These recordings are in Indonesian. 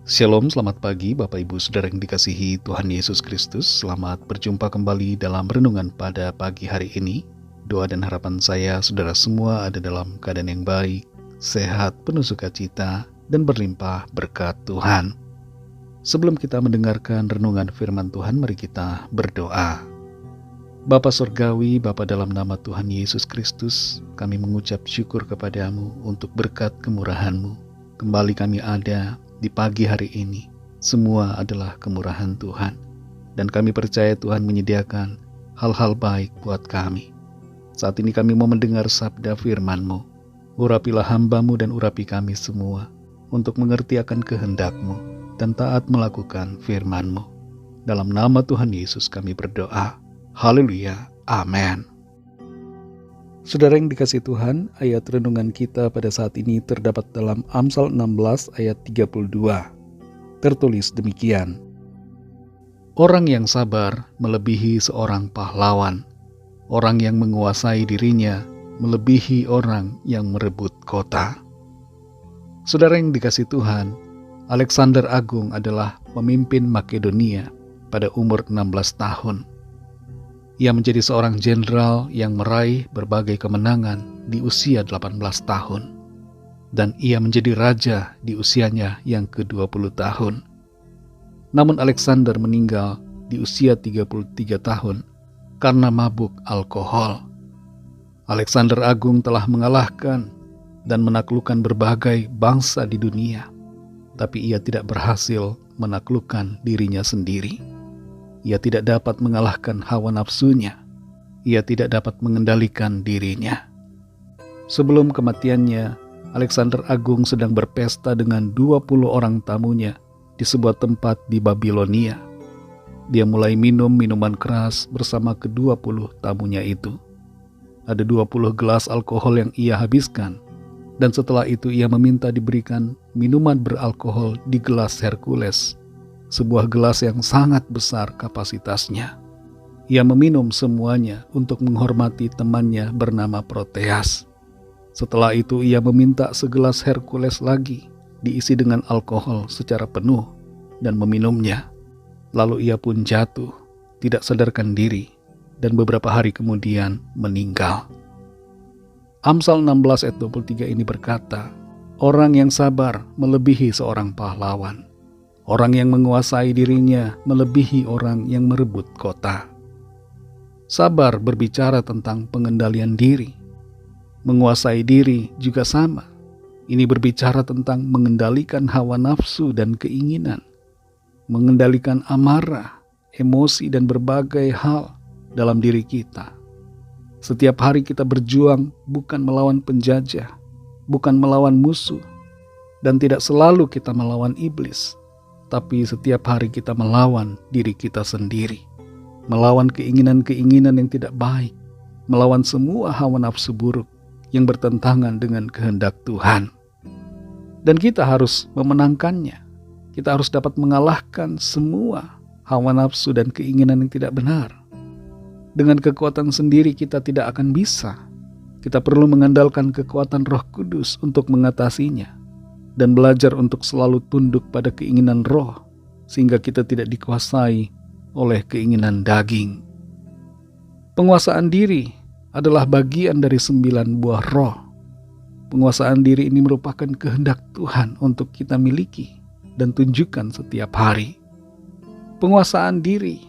Shalom, selamat pagi Bapak Ibu Saudara yang dikasihi Tuhan Yesus Kristus. Selamat berjumpa kembali dalam renungan pada pagi hari ini. Doa dan harapan saya saudara semua ada dalam keadaan yang baik, sehat, penuh sukacita, dan berlimpah berkat Tuhan. Sebelum kita mendengarkan renungan firman Tuhan, mari kita berdoa. Bapa Surgawi, Bapa dalam nama Tuhan Yesus Kristus, kami mengucap syukur kepadamu untuk berkat kemurahan-Mu. Kembali kami ada di pagi hari ini, semua adalah kemurahan Tuhan. Dan kami percaya Tuhan menyediakan hal-hal baik buat kami. Saat ini kami mau mendengar sabda firman-Mu. Urapilah hamba-Mu dan urapi kami semua, untuk mengerti akan kehendak-Mu dan taat melakukan firman-Mu. Dalam nama Tuhan Yesus kami berdoa. Haleluya. Amin. Saudara yang dikasihi Tuhan, ayat renungan kita pada saat ini terdapat dalam Amsal 16 ayat 32. Tertulis demikian. Orang yang sabar melebihi seorang pahlawan. Orang yang menguasai dirinya melebihi orang yang merebut kota. Saudara yang dikasihi Tuhan, Alexander Agung adalah pemimpin Makedonia pada umur 16 tahun. Ia menjadi seorang jenderal yang meraih berbagai kemenangan di usia 18 tahun. Dan ia menjadi raja di usianya yang ke-20 tahun. Namun Alexander meninggal di usia 33 tahun karena mabuk alkohol. Alexander Agung telah mengalahkan dan menaklukkan berbagai bangsa di dunia. Tapi ia tidak berhasil menaklukkan dirinya sendiri. Ia tidak dapat mengalahkan hawa nafsunya. Ia tidak dapat mengendalikan dirinya. Sebelum kematiannya, Alexander Agung sedang berpesta dengan 20 orang tamunya di sebuah tempat di Babilonia. Dia mulai minum minuman keras bersama ke-20 tamunya itu. Ada 20 gelas alkohol yang ia habiskan, dan setelah itu ia meminta diberikan minuman beralkohol di gelas Hercules, sebuah gelas yang sangat besar kapasitasnya. Ia meminum semuanya untuk menghormati temannya bernama Proteas. Setelah itu ia meminta segelas Hercules lagi, diisi dengan alkohol secara penuh, dan meminumnya. Lalu ia pun jatuh, tidak sadarkan diri, dan beberapa hari kemudian meninggal. Amsal 16 ayat 23 ini berkata, orang yang sabar melebihi seorang pahlawan. Orang yang menguasai dirinya melebihi orang yang merebut kota. Sabar berbicara tentang pengendalian diri. Menguasai diri juga sama. Ini berbicara tentang mengendalikan hawa nafsu dan keinginan. Mengendalikan amarah, emosi, dan berbagai hal dalam diri kita. Setiap hari kita berjuang bukan melawan penjajah, bukan melawan musuh, dan tidak selalu kita melawan iblis. Tapi setiap hari kita melawan diri kita sendiri, melawan keinginan-keinginan yang tidak baik, melawan semua hawa nafsu buruk yang bertentangan dengan kehendak Tuhan. Dan kita harus memenangkannya. Kita harus dapat mengalahkan semua hawa nafsu dan keinginan yang tidak benar. Dengan kekuatan sendiri kita tidak akan bisa. Kita perlu mengandalkan kekuatan Roh Kudus untuk mengatasinya. Dan belajar untuk selalu tunduk pada keinginan roh, sehingga kita tidak dikuasai oleh keinginan daging. Penguasaan diri adalah bagian dari 9 buah roh. Penguasaan diri ini merupakan kehendak Tuhan untuk kita miliki dan tunjukkan setiap hari. Penguasaan diri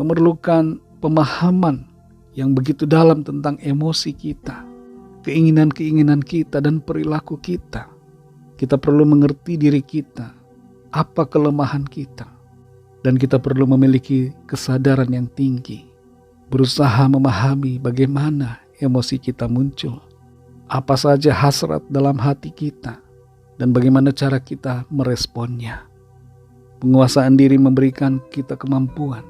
memerlukan pemahaman yang begitu dalam tentang emosi kita, keinginan-keinginan kita, dan perilaku kita. Kita perlu mengerti diri kita, apa kelemahan kita, dan kita perlu memiliki kesadaran yang tinggi, berusaha memahami bagaimana emosi kita muncul, apa saja hasrat dalam hati kita, dan bagaimana cara kita meresponnya. Penguasaan diri memberikan kita kemampuan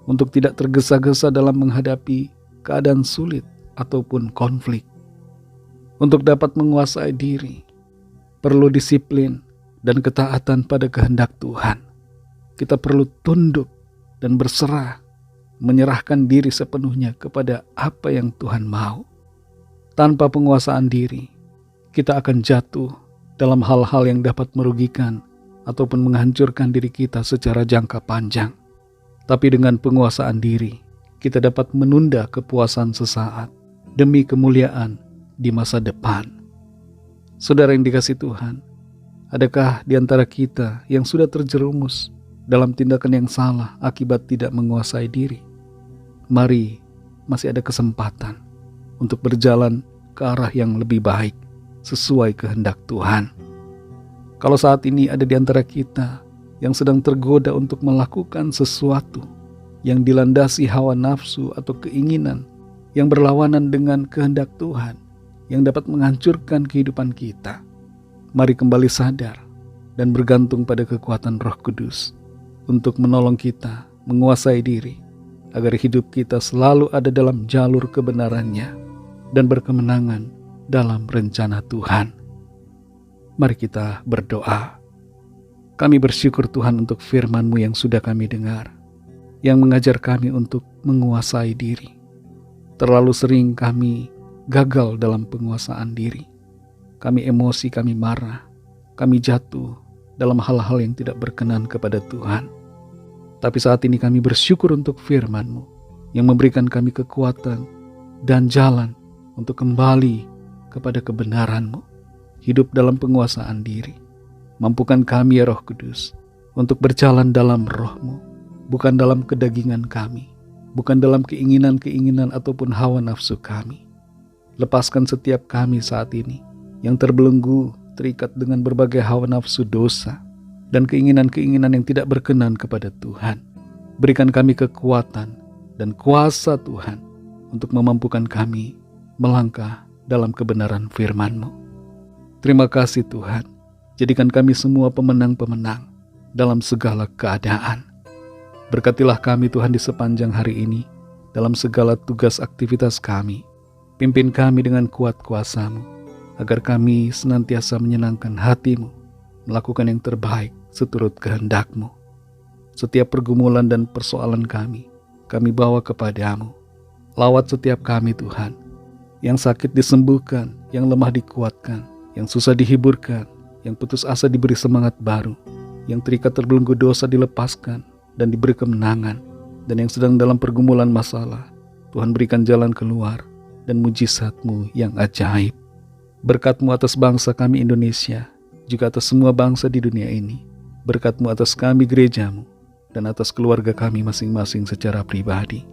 untuk tidak tergesa-gesa dalam menghadapi keadaan sulit ataupun konflik. Untuk dapat menguasai diri, perlu disiplin dan ketaatan pada kehendak Tuhan. Kita perlu tunduk dan berserah, menyerahkan diri sepenuhnya kepada apa yang Tuhan mau. Tanpa penguasaan diri, kita akan jatuh dalam hal-hal yang dapat merugikan ataupun menghancurkan diri kita secara jangka panjang. Tapi dengan penguasaan diri, kita dapat menunda kepuasan sesaat demi kemuliaan di masa depan. Saudara yang dikasihi Tuhan, adakah di antara kita yang sudah terjerumus dalam tindakan yang salah akibat tidak menguasai diri? Mari, masih ada kesempatan untuk berjalan ke arah yang lebih baik sesuai kehendak Tuhan. Kalau saat ini ada di antara kita yang sedang tergoda untuk melakukan sesuatu yang dilandasi hawa nafsu atau keinginan yang berlawanan dengan kehendak Tuhan, yang dapat menghancurkan kehidupan kita, mari kembali sadar dan bergantung pada kekuatan Roh Kudus untuk menolong kita menguasai diri, agar hidup kita selalu ada dalam jalur kebenarannya dan berkemenangan dalam rencana Tuhan. Mari kita berdoa. Kami bersyukur Tuhan untuk firman-Mu yang sudah kami dengar, yang mengajar kami untuk menguasai diri. Terlalu sering kami gagal dalam penguasaan diri. Kami emosi, kami marah, kami jatuh dalam hal-hal yang tidak berkenan kepada Tuhan. Tapi saat ini kami bersyukur untuk firman-Mu yang memberikan kami kekuatan dan jalan untuk kembali kepada kebenaran-Mu, hidup dalam penguasaan diri. Mampukan kami ya Roh Kudus untuk berjalan dalam Roh-Mu, bukan dalam kedagingan kami, bukan dalam keinginan-keinginan ataupun hawa nafsu kami. Lepaskan setiap kami saat ini yang terbelenggu, terikat dengan berbagai hawa nafsu dosa dan keinginan-keinginan yang tidak berkenan kepada Tuhan. Berikan kami kekuatan dan kuasa Tuhan untuk memampukan kami melangkah dalam kebenaran firman-Mu. Terima kasih Tuhan, jadikan kami semua pemenang-pemenang dalam segala keadaan. Berkatilah kami Tuhan di sepanjang hari ini, dalam segala tugas aktivitas kami. Pimpin kami dengan kuat kuasa-Mu, agar kami senantiasa menyenangkan hati-Mu, melakukan yang terbaik seturut kehendak-Mu. Setiap pergumulan dan persoalan kami bawa kepada-Mu. Lawat setiap kami Tuhan, yang sakit disembuhkan, yang lemah dikuatkan, yang susah dihiburkan, yang putus asa diberi semangat baru, yang terikat terbelenggu dosa dilepaskan dan diberi kemenangan, dan yang sedang dalam pergumulan masalah, Tuhan berikan jalan keluar dan mujizat-Mu yang ajaib. Berkat-Mu atas bangsa kami Indonesia, juga atas semua bangsa di dunia ini. Berkat-Mu atas kami gereja-Mu, dan atas keluarga kami masing-masing secara pribadi.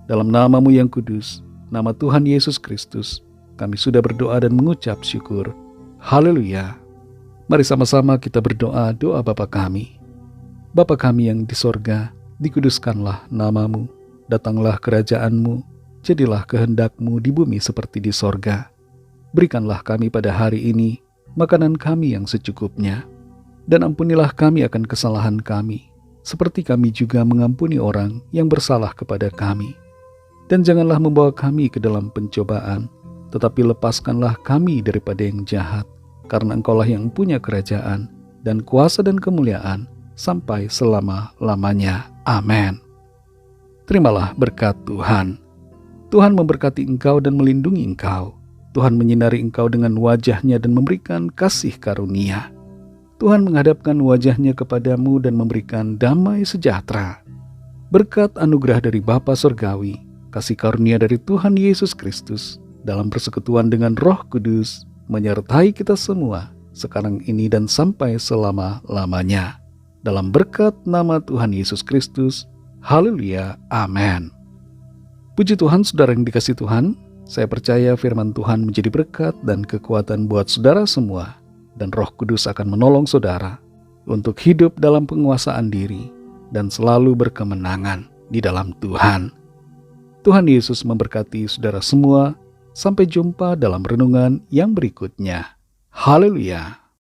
Dalam nama-Mu yang kudus, nama Tuhan Yesus Kristus, kami sudah berdoa dan mengucap syukur. Haleluya. Mari sama-sama kita berdoa doa Bapa kami. Bapa kami yang di sorga, dikuduskanlah nama-Mu, datanglah kerajaan-Mu, jadilah kehendak-Mu di bumi seperti di sorga. Berikanlah kami pada hari ini makanan kami yang secukupnya, dan ampunilah kami akan kesalahan kami, seperti kami juga mengampuni orang yang bersalah kepada kami. Dan janganlah membawa kami ke dalam pencobaan, tetapi lepaskanlah kami daripada yang jahat, karena Engkaulah yang punya kerajaan dan kuasa dan kemuliaan sampai selama-lamanya. Amin. Terimalah berkat Tuhan. Tuhan memberkati engkau dan melindungi engkau. Tuhan menyinari engkau dengan wajah-Nya dan memberikan kasih karunia. Tuhan menghadapkan wajah-Nya kepadamu dan memberikan damai sejahtera. Berkat anugerah dari Bapa Surgawi, kasih karunia dari Tuhan Yesus Kristus, dalam persekutuan dengan Roh Kudus, menyertai kita semua, sekarang ini dan sampai selama-lamanya. Dalam berkat nama Tuhan Yesus Kristus, haleluya, amin. Puji Tuhan, saudara yang dikasihi Tuhan, saya percaya firman Tuhan menjadi berkat dan kekuatan buat saudara semua, dan Roh Kudus akan menolong saudara untuk hidup dalam penguasaan diri dan selalu berkemenangan di dalam Tuhan. Tuhan Yesus memberkati saudara semua. Sampai jumpa dalam renungan yang berikutnya. Haleluya.